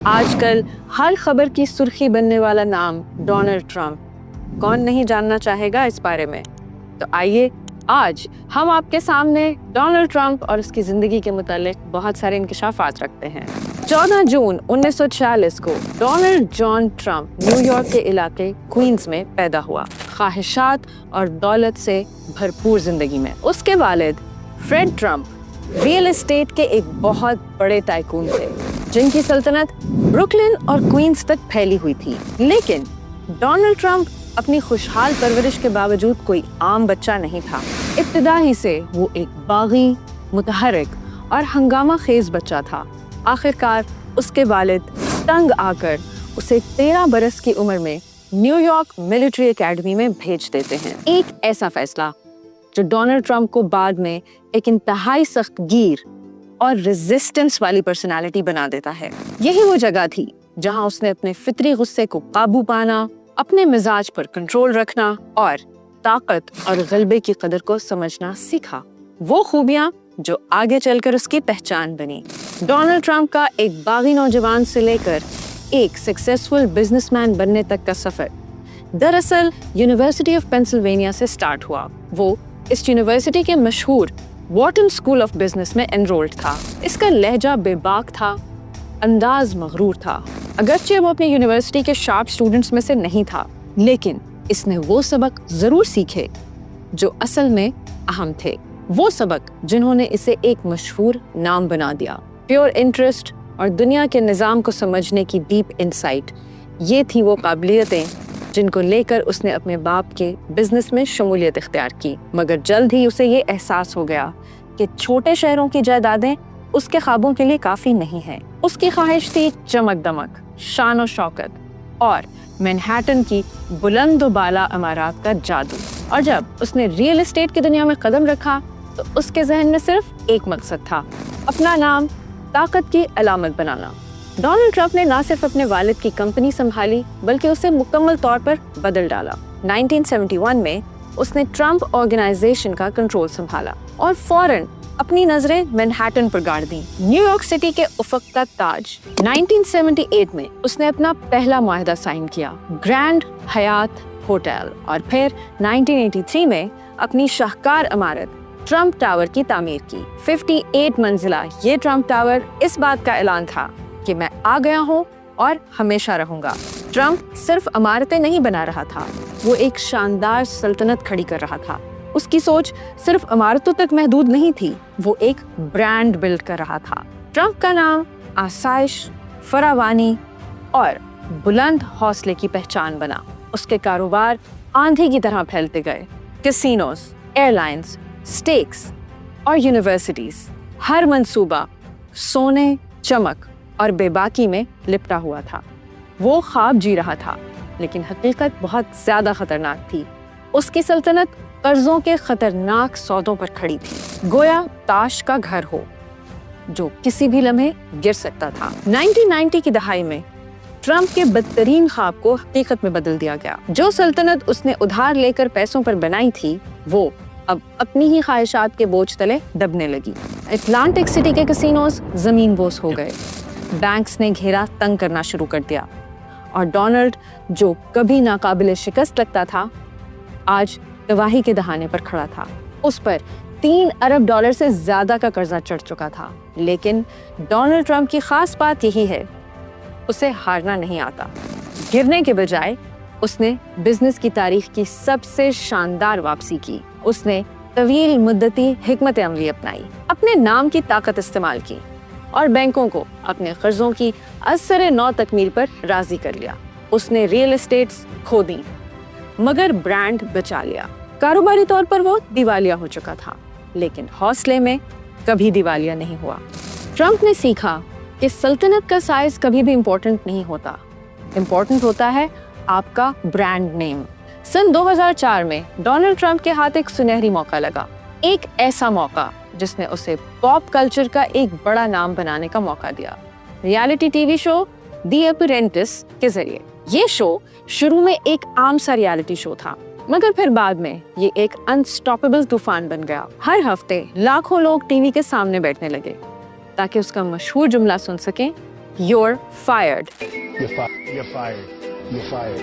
آج کل ہر خبر کی سرخی بننے والا نام ڈونلڈ ٹرمپ، کون نہیں جاننا چاہے گا اس بارے میں؟ تو آئیے آج ہم آپ کے سامنے ڈونلڈ ٹرمپ اور اس کی زندگی کے متعلق بہت سارے انکشافات رکھتے ہیں۔ 14 جون 1946 کو ڈونلڈ جان ٹرمپ نیو یارک کے علاقے کوئنز میں پیدا ہوا، خواہشات اور دولت سے بھرپور زندگی میں۔ اس کے والد فریڈ ٹرمپ ریئل اسٹیٹ کے ایک بہت بڑے ٹائکون تھے جن کی سلطنت بروکلن اور کوئنز تک پھیلی ہوئی تھی، لیکن ڈونلڈ ٹرمپ اپنی خوشحال پرورش کے باوجود کوئی عام بچہ نہیں تھا۔ ابتدا ہی سے وہ ایک باغی، متحرک اور ہنگامہ خیز بچہ تھا۔ آخرکار اس کے والد تنگ آ کر اسے 13 برس کی عمر میں نیو یارک ملٹری اکیڈمی میں بھیج دیتے ہیں۔ ایک ایسا فیصلہ جو ڈونلڈ ٹرمپ کو بعد میں ایک انتہائی سخت گیر اور ریزسٹنس والی پرسنالٹی بنا دیتا ہے۔ یہی وہ جگہ تھی جہاں اس نے اپنے فطری غصے کو قابو پانا، اپنے مزاج پر کنٹرول رکھنا اور طاقت اور غلبے کی قدر کو سمجھنا سیکھا، وہ خوبیاں جو آگے چل کر اس کی پہچان بنی۔ ڈونلڈ ٹرمپ کا ایک باغی نوجوان سے لے کر ایک سکسیسفل بزنس مین بننے تک کا سفر دراصل یونیورسٹی آف پینسلوینیا سے سٹارٹ ہوا۔ وہ اس یونیورسٹی کے مشہور وارٹن اسکول آف بزنس میں انرولڈ تھا۔ اس کا لہجہ بے باک تھا، انداز مغرور تھا۔ اگرچہ وہ اپنی یونیورسٹی کے شارپ اسٹوڈنٹس میں سے نہیں تھا، لیکن اس نے وہ سبق ضرور سیکھے جو اصل میں اہم تھے، وہ سبق جنہوں نے اسے ایک مشہور نام بنا دیا۔ پیور انٹرسٹ اور دنیا کے نظام کو سمجھنے کی ڈیپ انسائٹ، یہ تھی وہ قابلیتیں جن کو لے کر اس نے اپنے باپ کے بزنس میں شمولیت اختیار کی۔ مگر جلد ہی اسے یہ احساس ہو گیا کہ چھوٹے شہروں کی جائیدادیں اس کے خوابوں کے لیے کافی نہیں ہیں۔ اس کی خواہش تھی چمک دمک، شان و شوکت اور مینہٹن کی بلند و بالا عمارات کا جادو۔ اور جب اس نے ریئل اسٹیٹ کی دنیا میں قدم رکھا تو اس کے ذہن میں صرف ایک مقصد تھا، اپنا نام طاقت کی علامت بنانا۔ ڈونلڈ ٹرمپ نے نہ صرف اپنے والد کی کمپنی سنبھالی بلکہ اسے مکمل طور پر بدل ڈالا۔ 1971 میں اس نے ٹرمپ آرگنائزیشن کا کنٹرول سنبھالا اور فوراً اپنی نظریں مینہٹن پر گاڑ دیں، نیو یارک سٹی کے افق کا تاج۔ 1978 میں اس نے اپنا پہلا معاہدہ سائن کیا، گرینڈ حیات ہوٹل، اور پھر 1983 میں اپنی شاہکار عمارت ٹرمپ ٹاور کی تعمیر کی۔ 58 منزلہ یہ ٹرمپ ٹاور اس بات کا اعلان تھا کہ میں آ گیا ہوں اور ہمیشہ رہوں گا۔ ٹرمپ صرف عمارتیں نہیں بنا رہا تھا، وہ ایک شاندار سلطنت کھڑی کر رہا تھا۔ اس کی سوچ صرف عمارتوں تک محدود نہیں تھی، وہ ایک برانڈ بلڈ کر رہا تھا۔ ٹرمپ کا نام آسائش، فراوانی اور بلند حوصلے کی پہچان بنا۔ اس کے کاروبار آندھی کی طرح پھیلتے گئے، کسینوز، ایئر لائنز، اسٹیکس اور یونیورسٹیز، ہر منصوبہ سونے، چمک اور بے باکی میں لپٹا ہوا تھا۔ وہ خواب جی رہا تھا، لیکن حقیقت بہت زیادہ خطرناک تھی۔ اس کی سلطنت قرضوں کے خطرناک سودوں پر کھڑی تھی، گویا تاش کا گھر ہو جو کسی بھی لمحے گر سکتا تھا۔ 1990 کی دہائی میں ٹرمپ کے بدترین خواب کو حقیقت میں بدل دیا گیا۔ جو سلطنت اس نے ادھار لے کر پیسوں پر بنائی تھی، وہ اب اپنی ہی خواہشات کے بوجھ تلے دبنے لگی۔ اٹلانٹک سٹی کے کسینوز زمین بوس ہو گئے، بینکس نے گھیرا تنگ کرنا شروع کر دیا، اور ڈونلڈ جو کبھی ناقابل شکست لگتا تھا، آج تباہی کے دہانے پر کھڑا تھا۔ اس پر $3 ارب سے زیادہ کا قرضہ چڑھ چکا تھا، لیکن ڈونلڈ ٹرمپ کی خاص بات یہی ہے، اسے ہارنا نہیں آتا۔ گرنے کے بجائے اس نے بزنس کی تاریخ کی سب سے شاندار واپسی کی۔ اس نے طویل مدتی حکمت عملی اپنائی، اپنے نام کی طاقت استعمال کی اور بینکوں کو اپنے قرضوں کی ازسر نو تکمیل پر راضی کر لیا۔ اس نے ریئل اسٹیٹس کھو دیں مگر برانڈ بچا لیا۔ کاروباری طور پر وہ دیوالیہ ہو چکا تھا، لیکن حوصلے میں کبھی دیوالیہ نہیں ہوا۔ ٹرمپ نے سیکھا کہ سلطنت کا سائز کبھی بھی امپورٹنٹ نہیں ہوتا، امپورٹنٹ ہوتا ہے آپ کا برانڈ نیم۔ سن 2004 میں ڈونلڈ ٹرمپ کے ہاتھ ایک سنہری موقع لگا، ایک ایسا موقع جس نے اسے پاپ کلچر کا ایک بڑا نام بنانے کا موقع دیا، ریالٹی ٹی وی شو دی اپرینٹس کے ذریعے۔ یہ شو شروع میں ایک عام سا ریالٹی شو تھا، مگر پھر بعد میں یہ ایک انسٹاپیبل طوفان بن گیا۔ ہر ہفتے لاکھوں لوگ ٹی وی کے سامنے بیٹھنے لگے تاکہ اس کا مشہور جملہ سن سکیں، You're fired. You're fired.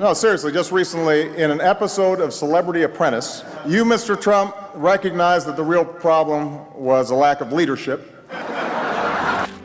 No, seriously, just recently in an episode of Celebrity Apprentice, you, Mr. Trump, recognized that the real problem was a lack of leadership.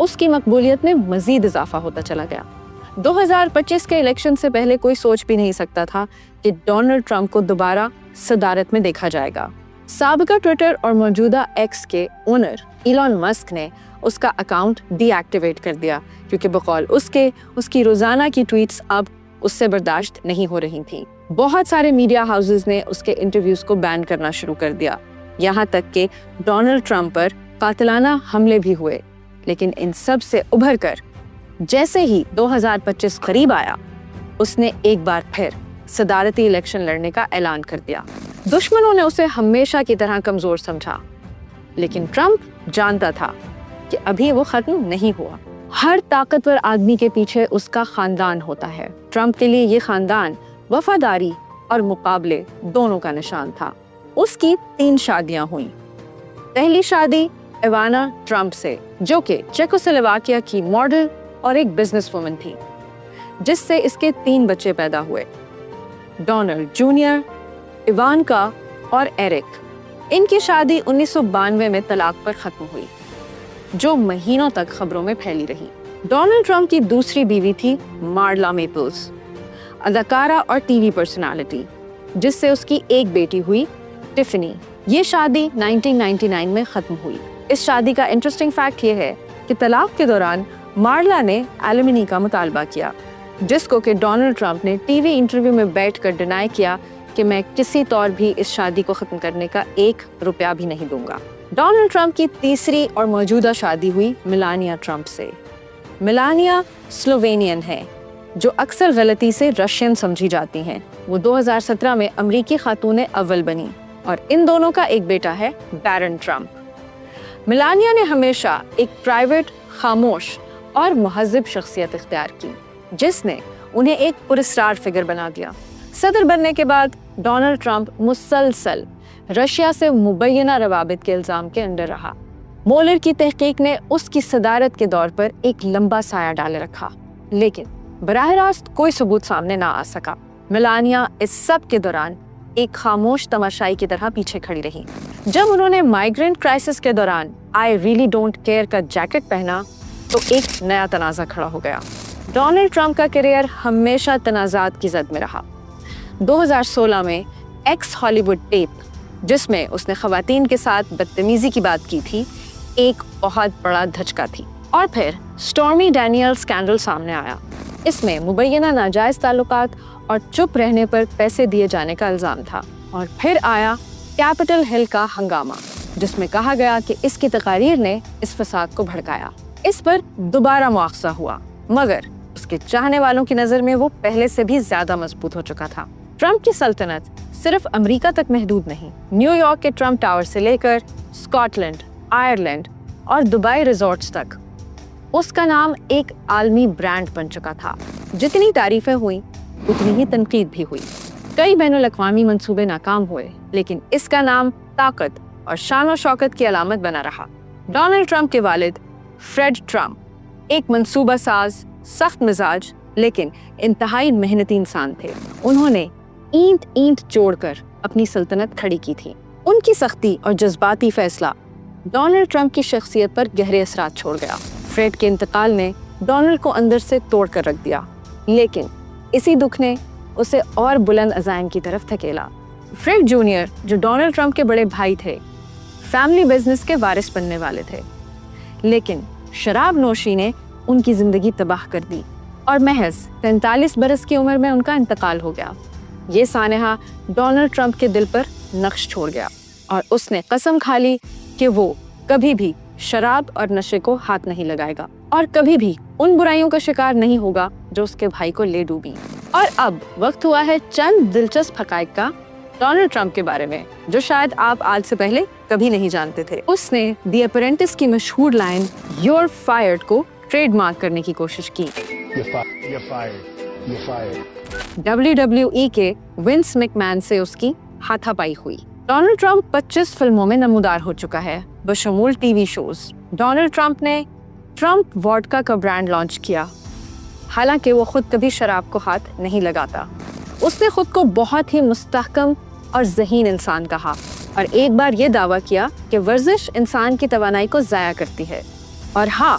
اس کی مقبولیت میں مزید اضافہ ہوتا چلا گیا۔ 2025 کے الیکشن سے پہلے کوئی سوچ بھی نہیں سکتا تھا کہ ڈونلڈ ٹرمپ کو دوبارہ صدارت میں دیکھا جائے گا۔ سابقہ ٹویٹر اور موجودہ ایکس کے اونر ایلان مسک نے اس کا اکاؤنٹ ڈی ایکٹیویٹ کر دیا کیونکہ بقول اس کی روزانہ کی ٹویٹس اب اس سے برداشت نہیں ہو رہی تھیں۔ بہت سارے میڈیا ہاؤسز نے اس کے انٹرویوز کو بین کرنا شروع کر دیا، یہاں تک کہ ڈونلڈ ٹرمپ پر قاتلانہ حملے بھی ہوئے۔ لیکن ان سب سے ابھر کر جیسے ہی 2025 قریب آیا، اس نے ایک بار پھر صدارتی الیکشن لڑنے کا اعلان کر دیا۔ دشمنوں نے اسے ہمیشہ کی طرح کمزور سمجھا، لیکن ٹرمپ جانتا تھا کہ ابھی وہ ختم نہیں ہوا۔ ہر طاقتور آدمی کے پیچھے اس کا خاندان ہوتا ہے۔ ٹرمپ کے لیے یہ خاندان وفاداری اور مقابلے دونوں کا نشان تھا۔ اس کی 3 شادیاں ہوئیں۔ پہلی شادی ایوانا ٹرمپ سے، جو کہ چیکوسلوواکیا کی ماڈل اور ایک بزنس وومن تھی، جس سے اس کے 3 بچے پیدا ہوئے، ڈونلڈ جونیئر، ایوانکا اور ایرک۔ ان کی شادی 1992 میں طلاق پر ختم ہوئی، جو مہینوں تک خبروں میں پھیلی رہی۔ ڈونلڈ ٹرمپ کی دوسری بیوی تھی مارلا میپلز، اداکارہ اور ٹی وی پرسنالٹی، جس سے اس کی ایک بیٹی ہوئی، ٹفنی۔ یہ شادی 1999 میں ختم ہوئی۔ اس شادی کا انٹرسٹنگ فیکٹ یہ ہے کہ طلاق کے دوران مارلا نے ایلیمنی کا مطالبہ کیا، جس کو کہ ڈونلڈ ٹرمپ نے ٹی وی انٹرویو میں بیٹھ کر ڈینائی کیا کہ میں کسی طور بھی اس شادی کو ختم کرنے کا 1 روپیہ بھی نہیں دوں گا۔ ڈونلڈ ٹرمپ کی تیسری اور موجودہ شادی ہوئی میلانیا ٹرمپ سے۔ میلانیا سلووینین ہے، جو اکثر غلطی سے رشین سمجھی جاتی ہیں۔ وہ 2017 میں امریکی خاتون اول بنی اور ان دونوں کا ایک بیٹا ہے، بیرن ٹرمپ۔ میلانیا نے ہمیشہ ایک پرائیویٹ، خاموش اور مہذب شخصیت اختیار کی، جس نے انہیں ایک پراسرار فگر بنا دیا۔ صدر بننے کے بعد ڈونلڈ ٹرمپ مسلسل رشیا سے مبینہ روابط کے الزام کے انڈر رہا۔ مولر کی تحقیق نے اس کی صدارت کے دور پر ایک لمبا سایہ ڈالے رکھا، لیکن براہ راست کوئی ثبوت سامنے نہ آ سکا۔ میلانیا اس سب کے دوران ایک خاموش تماشائی کی طرح پیچھے کھڑی رہی۔ جب انہوں نے مائیگرینٹ کرائسس کے دوران آئی ریئلی ڈونٹ کیئر کا جیکٹ پہنا تو ایک نیا تنازع کھڑا ہو گیا۔ ڈونلڈ ٹرمپ کا کیریئر ہمیشہ تنازعات کی زد میں رہا۔ 2016 میں ایکس ہالی ووڈ ٹیپ، جس میں اس نے خواتین کے ساتھ بدتمیزی کی بات کی تھی، ایک بہت بڑا دھچکا تھی۔ اور پھر سٹورمی ڈینیل اسکینڈل سامنے آیا۔ اس میں مبینہ ناجائز تعلقات اور چپ رہنے پر پیسے دیے جانے کا الزام تھا۔ اور پھر آیا کیپٹل ہل کا ہنگامہ، جس میں کہا گیا کہ اس کی تقاریر نے اس فساد کو بھڑکایا۔ اس پر دوبارہ مواخذہ ہوا، مگر اس کے چاہنے والوں کی نظر میں وہ پہلے سے بھی زیادہ مضبوط ہو چکا تھا۔ ٹرمپ کی سلطنت صرف امریکہ تک محدود نہیں۔ نیو یارک کے ٹرمپ ٹاور سے لے کر اسکاٹ لینڈ، آئرلینڈ اور دبئی ریزورٹس تک اس کا نام ایک عالمی برانڈ بن چکا تھا۔ جتنی تعریفیں ہوئیں، اتنی ہی تنقید بھی ہوئی۔ کئی بین الاقوامی منصوبے ناکام ہوئے، لیکن اس کا نام طاقت اور شان و شوکت کی علامت بنا رہا۔ ڈونلڈ ٹرمپ کے والد فریڈ ٹرمپ ایک منصوبہ ساز، سخت مزاج لیکن انتہائی محنتی انسان تھے۔ انہوں نے اینٹ جوڑ کر اپنی سلطنت کھڑی کی تھی۔ ان کی سختی اور جذباتی فیصلہ ڈونلڈ ٹرمپ کی شخصیت پر گہرے اثرات چھوڑ گیا۔ فریڈ کے انتقال نے ڈونلڈ کو اندر سے توڑ کر رکھ دیا، لیکن اسی دکھ نے اسے اور بلند عزائم کی طرف دھکیلا۔ فریڈ جونیئر، جو ڈونلڈ ٹرمپ کے بڑے بھائی تھے، فیملی بزنس کے وارث بننے والے تھے، لیکن شراب نوشی نے ان کی زندگی تباہ کر دی اور محض 43 برس کی عمر میں ان کا انتقال ہو گیا۔ یہ سانحہ ڈونلڈ ٹرمپ کے دل پر نقش چھوڑ گیا اور اس نے قسم کھا لی کہ وہ کبھی بھی شراب اور نشے کو ہاتھ نہیں لگائے گا اور کبھی بھی ان برائیوں کا شکار نہیں ہوگا جو اس کے بھائی کو لے ڈوبی۔ اور اب وقت ہوا ہے چند دلچسپ حقائق کا ڈونلڈ ٹرمپ کے بارے میں، جو شاید آپ آج سے پہلے کبھی نہیں جانتے تھے۔ اس نے دی اپرینٹس کی مشہور لائن "You're fired" کو ٹریڈ مارک کرنے کی کوشش کی۔ You're fired. You're fired. WWE کے ونس میکمین سے اس کی ہاتھا پائی ہوئی۔ ڈونلڈ ٹرمپ 25 فلموں میں نمودار ہو چکا ہے، بشمول TV shows. Donald Trump نے ٹرمپ ووڈکا کا برانڈ لانچ کیا، حالانکہ وہ خود کبھی شراب کو ہاتھ نہیں لگاتا۔ اس نے خود کو بہت ہی مستحکم اور ذہین انسان کہا اور ایک بار یہ دعویٰ کیا کہ ورزش انسان کی توانائی کو ضائع کرتی ہے۔ اور ہاں،